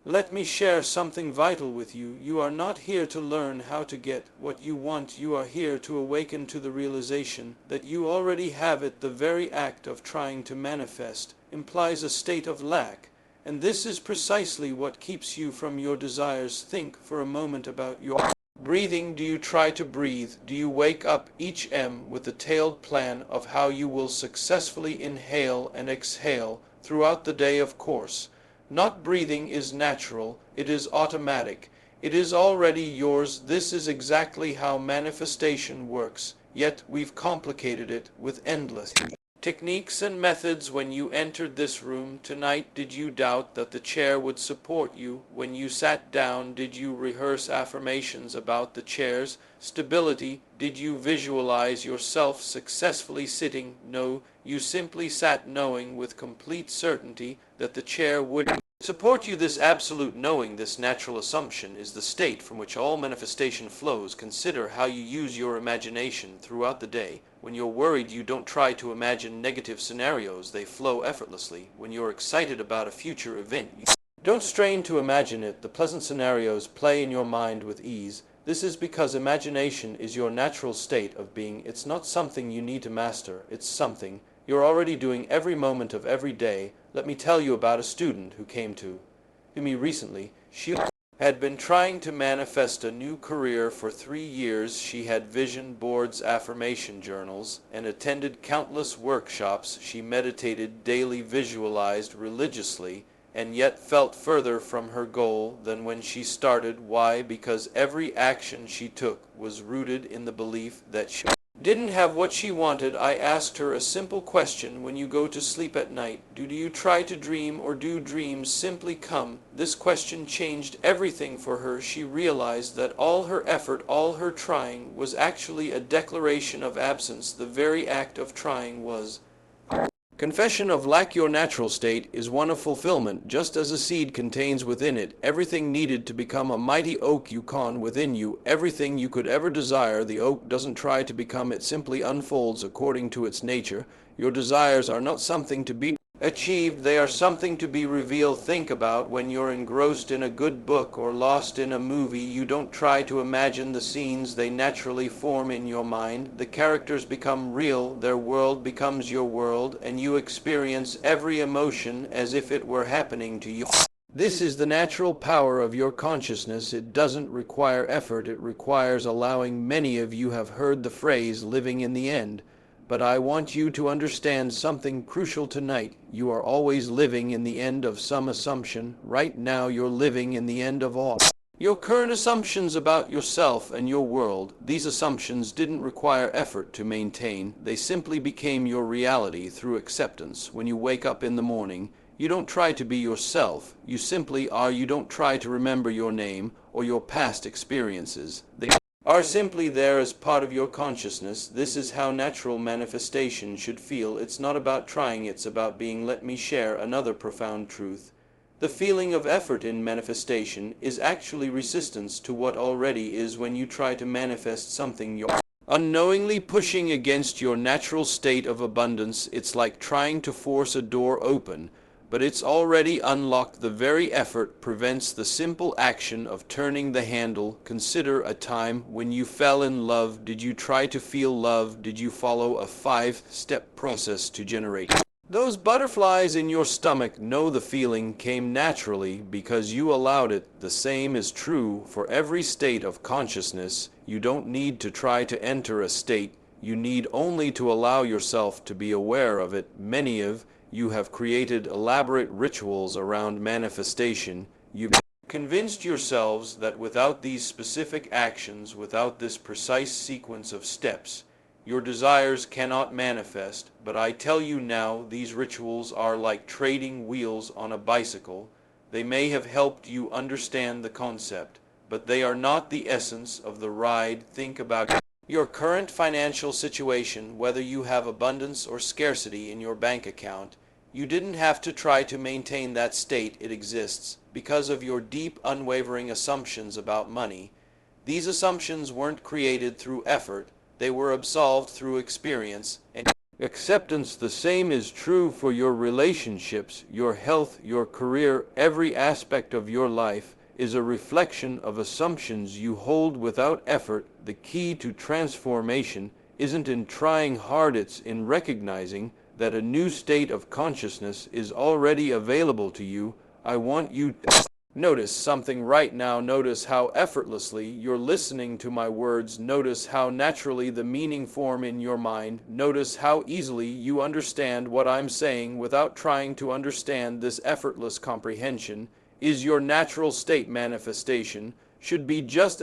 Let me share something vital with you. You are not here to learn how to get what you want. You are here to awaken to the realization that you already have it. The very act of trying to manifest implies a state of lack, and this is precisely what keeps you from your desires. Think for a moment about your breathing. Do you try to breathe? Do you wake up each with a detailed plan of how you will successfully inhale and exhale throughout the day? Of course. Not breathing is natural, it is automatic, it is already yours. This is exactly how manifestation works, yet we've complicated it with endless techniques and methods. When you entered this room tonight, did you doubt that the chair would support you? When you sat down, did you rehearse affirmations about the chair's stability? Did you visualize yourself successfully sitting? No, you simply sat knowing with complete certainty that the chair would support you. This absolute knowing, this natural assumption, is the state from which all manifestation flows. Consider how you use your imagination throughout the day. When you're worried, you don't try to imagine negative scenarios. They flow effortlessly. When you're excited about a future event, you don't strain to imagine it. The pleasant scenarios play in your mind with ease. This is because imagination is your natural state of being. It's not something you need to master. It's something you're already doing every moment of every day. Let me tell you about a student who came to me recently. She had been trying to manifest a new career for 3 years. She had vision boards, affirmation journals, and attended countless workshops. She meditated daily, visualized religiously, and yet felt further from her goal than when she started. Why? Because every action she took was rooted in the belief that she didn't have what she wanted. I asked her a simple question: when you go to sleep at night, do you try to dream, or do dreams simply come? This question changed everything for her. She realized that all her effort, all her trying, was actually a declaration of absence. The very act of trying was confession of lack. Your natural state is one of fulfillment. Just as a seed contains within it everything needed to become a mighty oak, you con within you everything you could ever desire. The oak doesn't try to become, it simply unfolds according to its nature. Your desires are not something to be achieved, they are something to be revealed. Think about when you're engrossed in a good book or lost in a movie. You don't try to imagine the scenes, they naturally form in your mind. The characters become real, their world becomes your world, and you experience every emotion as if it were happening to you. This is the natural power of your consciousness. It doesn't require effort, it requires allowing. Many of you have heard the phrase living in the end. But I want you to understand something crucial tonight. You are always living in the end of some assumption. Right now you're living in the end of all your current assumptions about yourself and your world. These assumptions didn't require effort to maintain. They simply became your reality through acceptance. When you wake up in the morning, you don't try to be yourself. You simply are. You don't try to remember your name or your past experiences. They are simply there as part of your consciousness. This is how natural manifestation should feel. It's not about trying, it's about being. Let me share another profound truth. The feeling of effort in manifestation is actually resistance to what already is. When you try to manifest something, you're unknowingly pushing against your natural state of abundance. It's like trying to force a door open, but it's already unlocked. The very effort prevents the simple action of turning the handle. Consider a time when you fell in love. Did you try to feel love? Did you follow a 5-step process to generate those butterflies in your stomach? No, the feeling came naturally because you allowed it. The same is true for every state of consciousness. You don't need to try to enter a state. You need only to allow yourself to be aware of it. Many of you have created elaborate rituals around manifestation. You've convinced yourselves that without these specific actions, without this precise sequence of steps, your desires cannot manifest. But I tell you now, these rituals are like trading wheels on a bicycle. They may have helped you understand the concept, but they are not the essence of the ride. Think about your current financial situation, whether you have abundance or scarcity in your bank account. You didn't have to try to maintain that state. It exists because of your deep, unwavering assumptions about money. These assumptions weren't created through effort. They were absolved through experience, and Acceptance, the same is true for your relationships, your health, your career. Every aspect of your life is a reflection of assumptions you hold without effort. The key to transformation isn't in trying hard, it's in recognizing that a new state of consciousness is already available to you. I want you to notice something right now. Notice how effortlessly you're listening to my words. Notice how naturally the meaning form in your mind. Notice how easily you understand what I'm saying without trying to understand. This effortless comprehension is your natural state. Manifestation should be just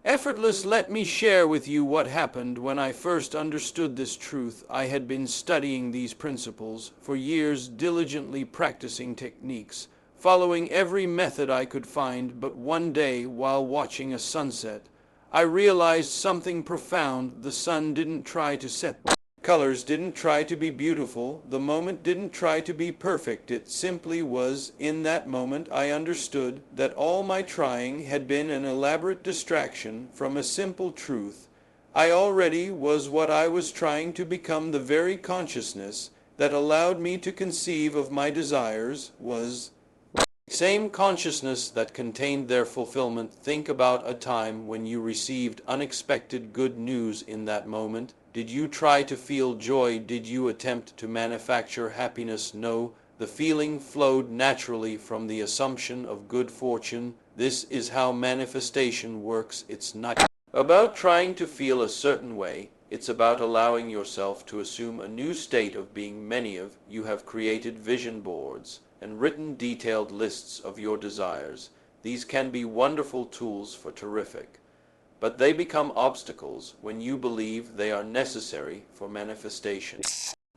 effortless. Let me share with you what happened when I first understood this truth. I had been studying these principles for years, diligently practicing techniques, following every method I could find, but one day, while watching a sunset, I realized something profound. The sun didn't try to set colors, didn't try to be beautiful. The moment didn't try to be perfect. It simply was. In that moment, I understood that all my trying had been an elaborate distraction from a simple truth. I already was what I was trying to become. The very consciousness that allowed me to conceive of my desires was same consciousness that contained their fulfillment. Think about a time when you received unexpected good news. In that moment, did you try to feel joy? Did you attempt to manufacture happiness? No, the feeling flowed naturally from the assumption of good fortune. This is how manifestation works. It's not about trying to feel a certain way. It's about allowing yourself to assume a new state of being. Many of you have created vision boards and written detailed lists of your desires. These can be wonderful tools for terrific, but they become obstacles when you believe they are necessary for manifestation.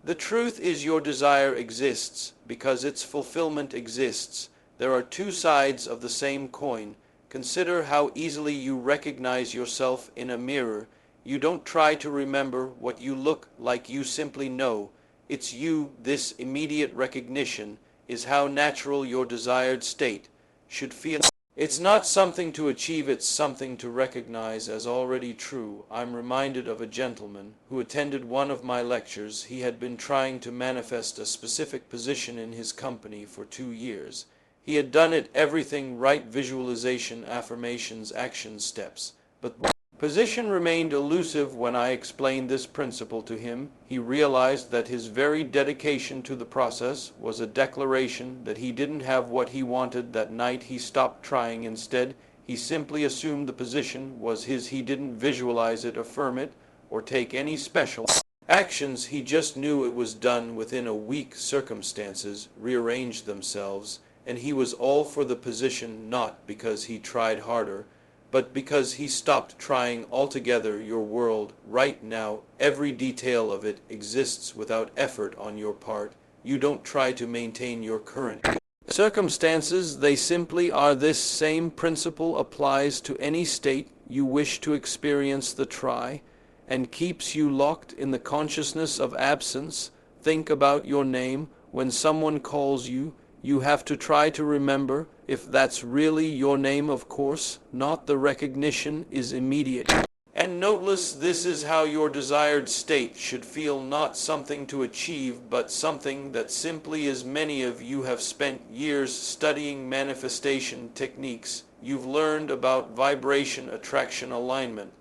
The truth is, your desire exists because its fulfillment exists. There are two sides of the same coin. Consider how easily you recognize yourself in a mirror. You don't try to remember what you look like, you simply know it's you. This immediate recognition is how natural your desired state should feel. It's not something to achieve, it's something to recognize as already true. I'm reminded of a gentleman who attended one of my lectures. He had been trying to manifest a specific position in his company for 2 years. He had done everything right: visualization, affirmations, action steps, but position remained elusive. When I explained this principle to him, he realized that his very dedication to the process was a declaration that he didn't have what he wanted. That night he stopped trying. Instead, he simply assumed the position was his. He didn't visualize it, affirm it, or take any special actions. He just knew it was done. Within a week, circumstances rearranged themselves, and he was all for the position, not because he tried harder, but because he stopped trying altogether. Your world right now, every detail of it exists without effort on your part. You don't try to maintain your current circumstances, they simply are. This same principle applies to any state you wish to experience. The try and keeps you locked in the consciousness of absence. Think about your name. When someone calls you, you have to try to remember if that's really your name. Of course not. The recognition is immediate and noteless. This is how your desired state should feel, not something to achieve, but something that simply is. Many of you have spent years studying manifestation techniques. You've learned about vibration, attraction, alignment.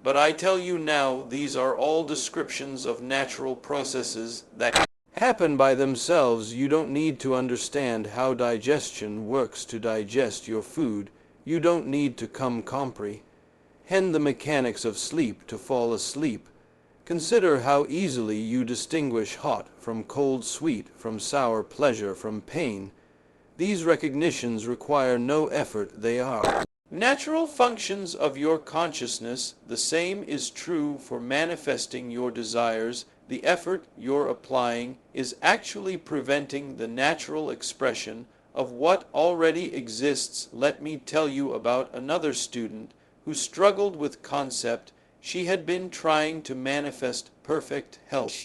But I tell you now, these are all descriptions of natural processes that happen by themselves. You don't need to understand how digestion works to digest your food. You don't need to comprehend the mechanics of sleep to fall asleep. Consider how easily you distinguish hot from cold, sweet from sour, pleasure from pain. These recognitions require no effort. They are natural functions of your consciousness. The same is true for manifesting your desires. The effort you're applying is actually preventing the natural expression of what already exists. Let me tell you about another student who struggled with concept. She had been trying to manifest perfect health.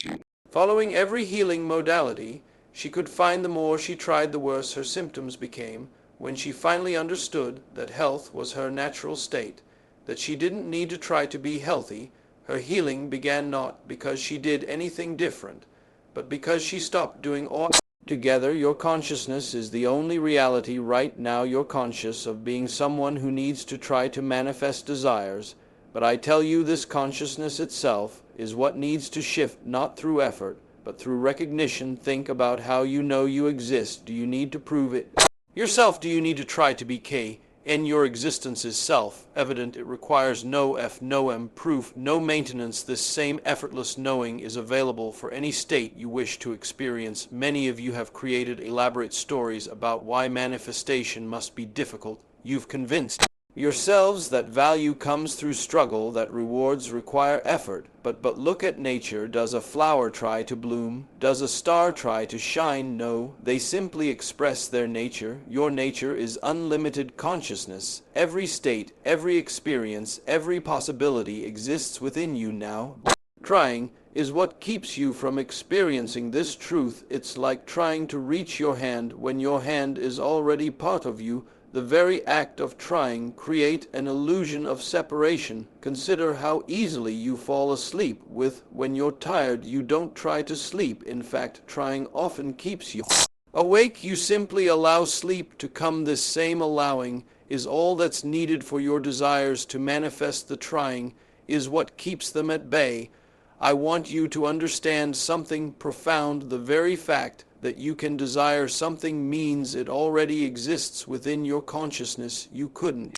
Following every healing modality she could find, the more she tried, the worse her symptoms became. When she finally understood that health was her natural state, that she didn't need to try to be healthy, her healing began. Not because she did anything different, but because she stopped doing all. Together, your consciousness is the only reality right now. You're conscious of being someone who needs to try to manifest desires, but I tell you, this consciousness itself is what needs to shift, not through effort, but through recognition. Think about how you know you exist. Do you need to prove it yourself? Do you need to try to be K? And your existence is self-evident. It requires no proof, no maintenance. This same effortless knowing is available for any state you wish to experience. Many of you have created elaborate stories about why manifestation must be difficult. You've convinced yourselves that value comes through struggle, that rewards require effort. But look at nature. Does a flower try to bloom? Does a star try to shine? No, they simply express their nature. Your nature is unlimited consciousness. Every state, every experience, every possibility exists within you now. Trying is what keeps you from experiencing this truth. It's like trying to reach your hand when your hand is already part of you. The very act of trying creates an illusion of separation. Consider how easily you fall asleep when you're tired. You don't try to sleep. In fact, trying often keeps you awake. You simply allow sleep to come. This same allowing is all that's needed for your desires to manifest. The trying is what keeps them at bay. I want you to understand something profound. The very fact that you can desire something means it already exists within your consciousness. You couldn't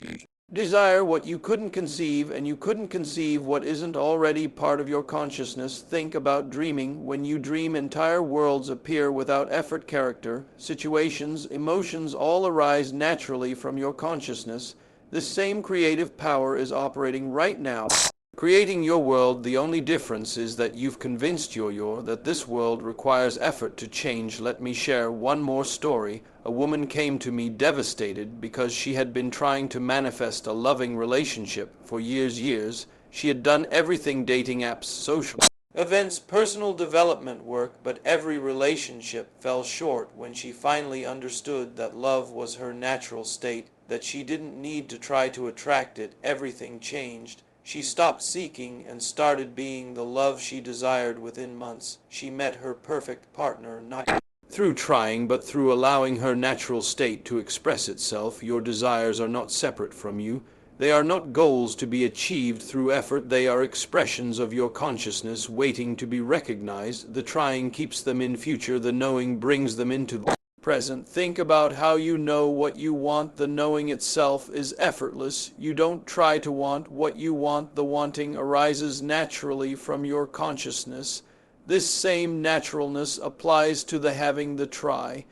desire what you couldn't conceive, and you couldn't conceive what isn't already part of your consciousness. Think about dreaming. When you dream, entire worlds appear without effort. Character, situations, emotions all arise naturally from your consciousness. This same creative power is operating right now, creating your world. The only difference is that you've convinced that this world requires effort to change. Let me share one more story. A woman came to me devastated because she had been trying to manifest a loving relationship for years. She had done everything: dating apps, social events, personal development work, but every relationship fell short. When she finally understood that love was her natural state, that she didn't need to try to attract it, everything changed. She stopped seeking and started being the love she desired. Within months, she met her perfect partner, not through trying, but through allowing her natural state to express itself. Your desires are not separate from you. They are not goals to be achieved through effort. They are expressions of your consciousness waiting to be recognized. The trying keeps them in future. The knowing brings them into the present. Think about how you know what you want. The knowing itself is effortless. You don't try to want what you want. The wanting arises naturally from your consciousness. This same naturalness applies to the having. The try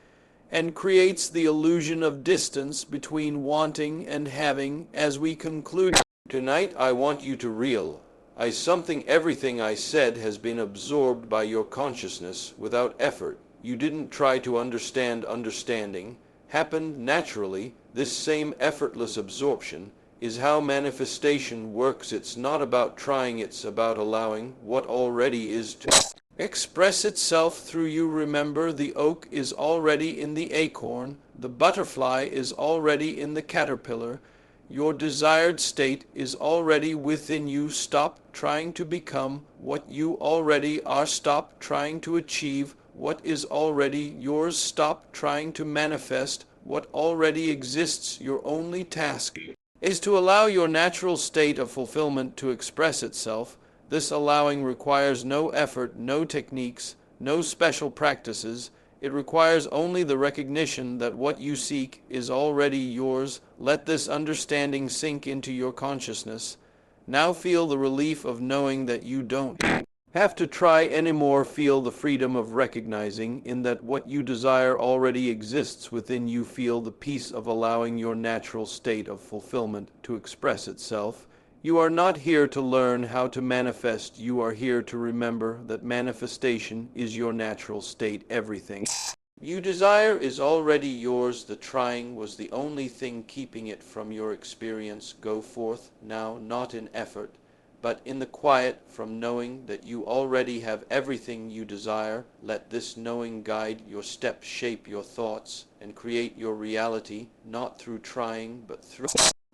and creates the illusion of distance between wanting and having. As we conclude tonight, I want you to realize everything I said has been absorbed by your consciousness without effort. You didn't try to understand. Understanding happened naturally. This same effortless absorption is how manifestation works. It's not about trying, it's about allowing what already is to express itself through you. Remember, the oak is already in the acorn. The butterfly is already in the caterpillar. Your desired state is already within you. Stop trying to become what you already are. Stop trying to achieve what is already yours. Stop trying to manifest what already exists. Your only task is to allow your natural state of fulfillment to express itself. This allowing requires no effort, no techniques, no special practices. It requires only the recognition that what you seek is already yours. Let this understanding sink into your consciousness. Now feel the relief of knowing that you don't have to try anymore. Feel the freedom of recognizing in that what you desire already exists within you. Feel the peace of allowing your natural state of fulfillment to express itself. You are not here to learn how to manifest. You are here to remember that manifestation is your natural state. Everything you desire is already yours. The trying was the only thing keeping it from your experience. Go forth now, not in effort, but in the quiet, from knowing that you already have everything you desire. Let this knowing guide your steps, shape your thoughts, and create your reality, not through trying, but through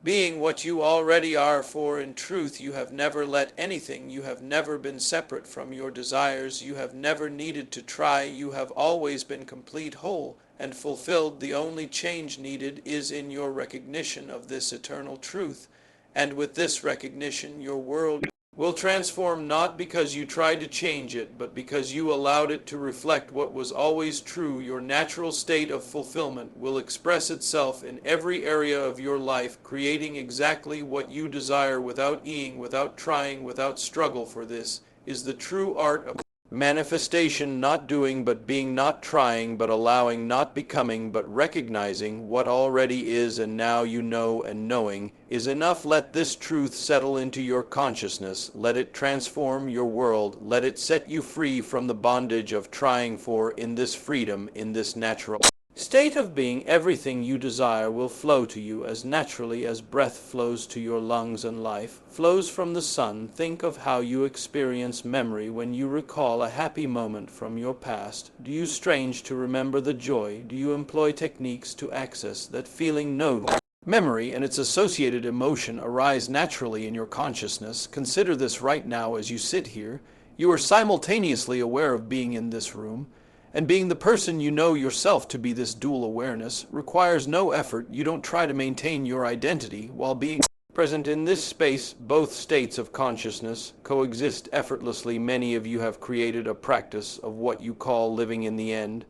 Being what you already are, for in truth you have never let anything, you have never been separate from your desires, you have never needed to try, you have always been complete, whole, and fulfilled. The only change needed is in your recognition of this eternal truth, and with this recognition your world will transform, not because you tried to change it, but because you allowed it to reflect what was always true. Your natural state of fulfillment will express itself in every area of your life, creating exactly what you desire without without trying, without struggle. For this is the true art of manifestation, not doing but being, not trying but allowing, not becoming but recognizing what already is, and now you know, and knowing is enough. Let this truth settle into your consciousness, let it transform your world, let it set you free from the bondage of trying. For in this freedom, in this natural state of being, everything you desire will flow to you as naturally as breath flows to your lungs and life flows from the sun. Think of how you experience memory when you recall a happy moment from your past. Do you strange to remember the joy? Do you employ techniques to access that feeling? No. Memory and its associated emotion arise naturally in your consciousness. Consider this right now as you sit here. You are simultaneously aware of being in this room, and being the person you know yourself to be. This dual awareness requires no effort. You don't try to maintain your identity while being present in this space. Both states of consciousness coexist effortlessly. Many of you have created a practice of what you call living in the end.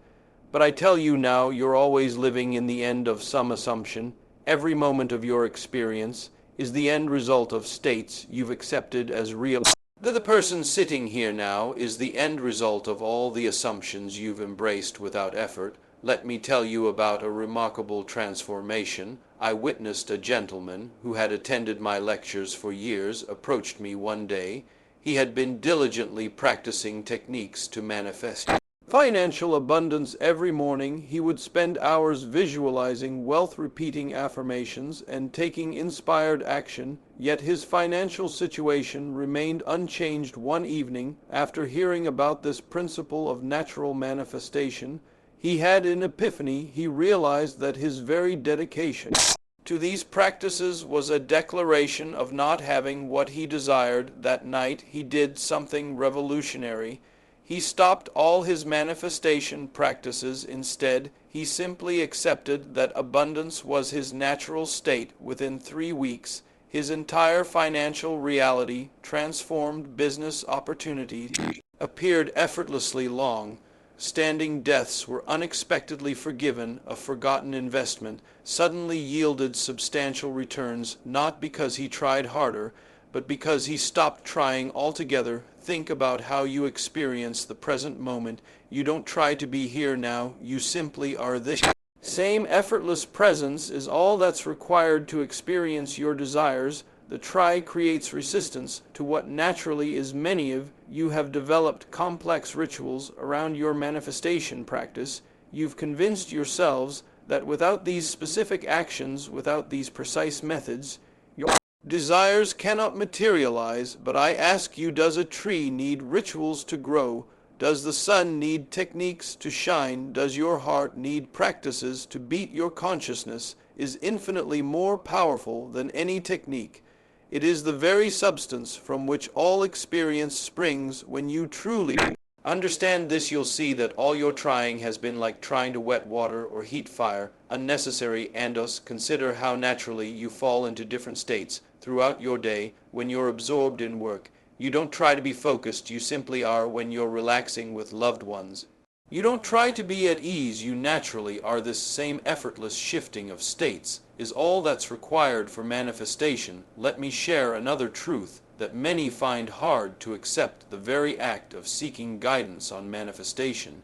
But I tell you now, you're always living in the end of some assumption. Every moment of your experience is the end result of states you've accepted as real. The person sitting here now is the end result of all the assumptions you've embraced without effort. Let me tell you about a remarkable transformation. I witnessed a gentleman who had attended my lectures for years approached me one day. He had been diligently practicing techniques to manifest financial abundance. Every morning he would spend hours visualizing wealth, repeating affirmations, and taking inspired action, yet his financial situation remained unchanged. One evening, after hearing about this principle of natural manifestation, he had an epiphany. He realized that his very dedication to these practices was a declaration of not having what he desired. That night he did something revolutionary. He stopped all his manifestation practices. Instead, he simply accepted that abundance was his natural state. Within 3 weeks, his entire financial reality transformed. Business opportunities appeared effortlessly. Long-standing debts were unexpectedly forgiven. A forgotten investment suddenly yielded substantial returns, not because he tried harder, but because he stopped trying altogether. Think about how you experience the present moment. You don't try to be here now, you simply are. This same effortless presence is all that's required to experience your desires. The try creates resistance to what naturally is. Many of you have developed complex rituals around your manifestation practice. You've convinced yourselves that without these specific actions, without these precise methods, your desires cannot materialize. But I ask you, does a tree need rituals to grow? Does the sun need techniques to shine? Does your heart need practices to beat? Your consciousness is infinitely more powerful than any technique. It is the very substance from which all experience springs. When you truly understand this, you'll see that all your trying has been like trying to wet water or heat fire, unnecessary. And consider how naturally you fall into different states throughout your day. When you're absorbed in work, you don't try to be focused, you simply are. When you're relaxing with loved ones, you don't try to be at ease, you naturally are. This same effortless shifting of states is all that's required for manifestation. Let me share another truth that many find hard to accept. The very act of seeking guidance on manifestation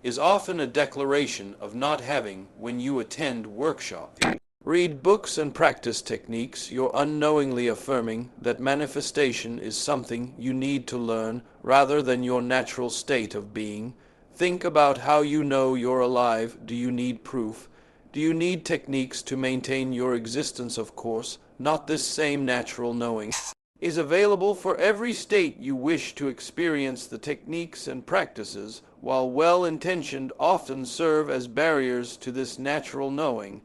is often a declaration of not having. When you attend workshops, read books, and practice techniques, you're unknowingly affirming that manifestation is something you need to learn rather than your natural state of being. Think about how you know you're alive. Do you need proof? Do you need techniques to maintain your existence? Of course not. This same natural knowing is available for every state you wish to experience. The techniques and practices, while well-intentioned, often serve as barriers to this natural knowing.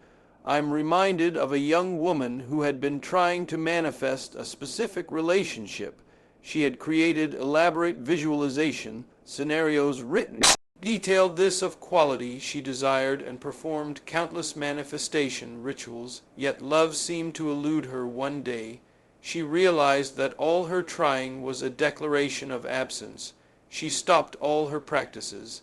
I'm reminded of a young woman who had been trying to manifest a specific relationship. She had created elaborate visualization scenarios written detailed this of quality she desired and performed countless manifestation rituals, yet love seemed to elude her. One day she realized that all her trying was a declaration of absence. She stopped all her practices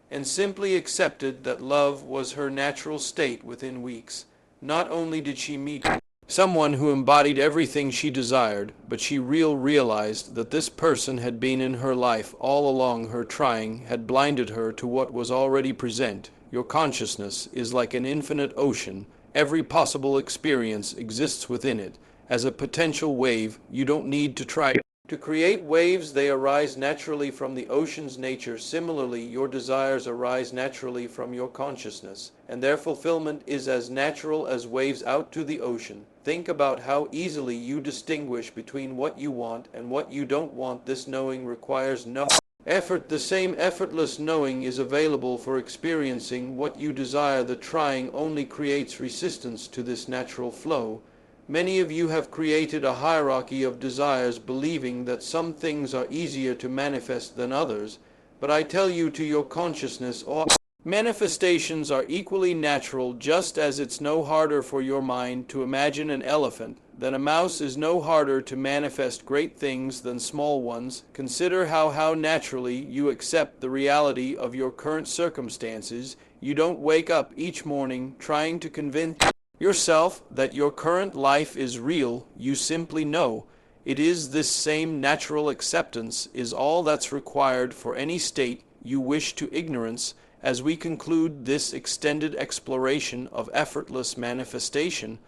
and simply accepted that love was her natural state. Within weeks, not only did she meet someone who embodied everything she desired, but she realized that this person had been in her life all along. Her trying had blinded her to what was already present. Your consciousness is like an infinite ocean. Every possible experience exists within it. As a potential wave, you don't need to try to create waves. They arise naturally from the ocean's nature. Similarly, your desires arise naturally from your consciousness, and their fulfillment is as natural as waves out to the ocean. Think about how easily you distinguish between what you want and what you don't want. This knowing requires no effort. The same effortless knowing is available for experiencing what you desire. The trying only creates resistance to this natural flow. Many of you have created a hierarchy of desires, believing that some things are easier to manifest than others, but I tell you, to your consciousness, all manifestations are equally natural. Just as it's no harder for your mind to imagine an elephant than a mouse, is no harder to manifest great things than small ones. Consider how naturally you accept the reality of your current circumstances. You don't wake up each morning trying to convince yourself that your current life is real. You simply know it is. This same natural acceptance is all that's required for any state you wish to ignorance. As we conclude this extended exploration of effortless manifestation,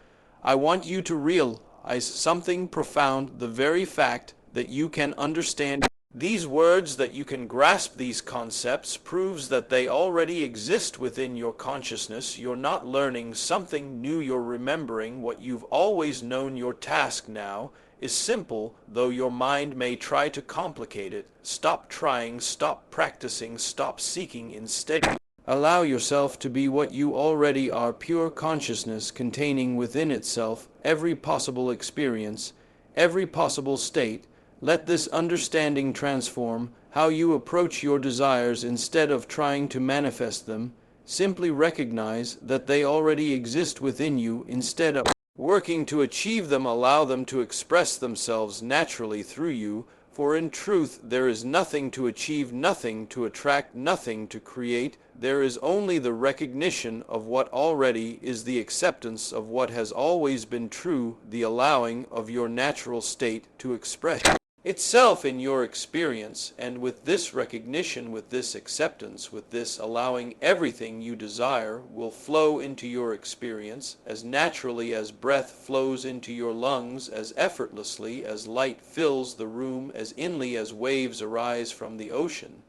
I want you to realize something profound: the very fact that you can understand these words, that you can grasp these concepts, proves that they already exist within your consciousness. You're not learning something new, you're remembering what you've always known. Your task now is simple, though your mind may try to complicate it. Stop trying, stop practicing, stop seeking. Instead, allow yourself to be what you already are: pure consciousness containing within itself every possible experience, every possible state. Let this understanding transform how you approach your desires. Instead of trying to manifest them, simply recognize that they already exist within you. Instead of working to achieve them, allow them to express themselves naturally through you. For in truth, there is nothing to achieve, nothing to attract, nothing to create. There is only the recognition of what already is, the acceptance of what has always been true, the allowing of your natural state to express itself in your experience. And with this recognition, with this acceptance, with this allowing, everything you desire will flow into your experience as naturally as breath flows into your lungs, as effortlessly as light fills the room, as inly as waves arise from the ocean.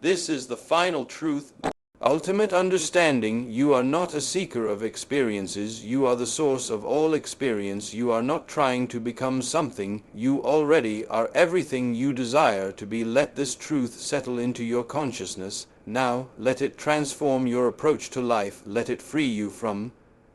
This is the final truth, ultimate understanding. You are not a seeker of experiences. You are the source of all experience. You are not trying to become something. You already are everything you desire to be. Let this truth settle into your consciousness. Now, let it transform your approach to life. Let it free you from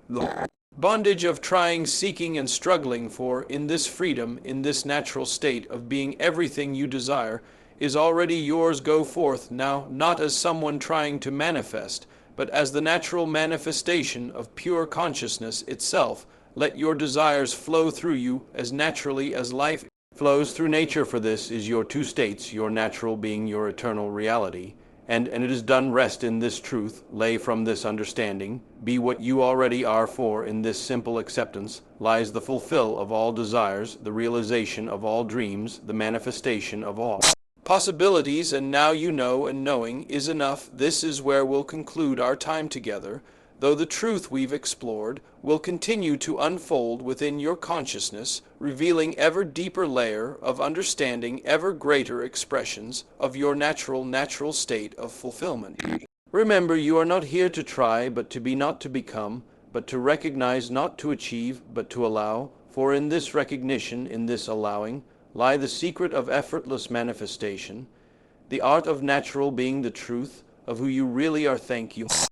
the bondage of trying, seeking, and struggling. For in this freedom, in this natural state of being, everything you desire is already yours. Go forth now, not as someone trying to manifest, but as the natural manifestation of pure consciousness itself. Let your desires flow through you as naturally as life flows through nature. For this is your two states, your natural being, your eternal reality. And it is done. Rest in this truth, lay from this understanding, be what you already are. For in this simple acceptance lies the fulfill of all desires, the realization of all dreams, the manifestation of all possibilities. And now you know, and knowing is enough. This is where we'll conclude our time together, though the truth we've explored will continue to unfold within your consciousness, revealing ever deeper layer of understanding, ever greater expressions of your natural state of fulfillment. Remember, you are not here to try, but to be, not to become, but to recognize, not to achieve, but to allow. For in this recognition, in this allowing, lie the secret of effortless manifestation, the art of natural being, the truth of who you really are. Thank you.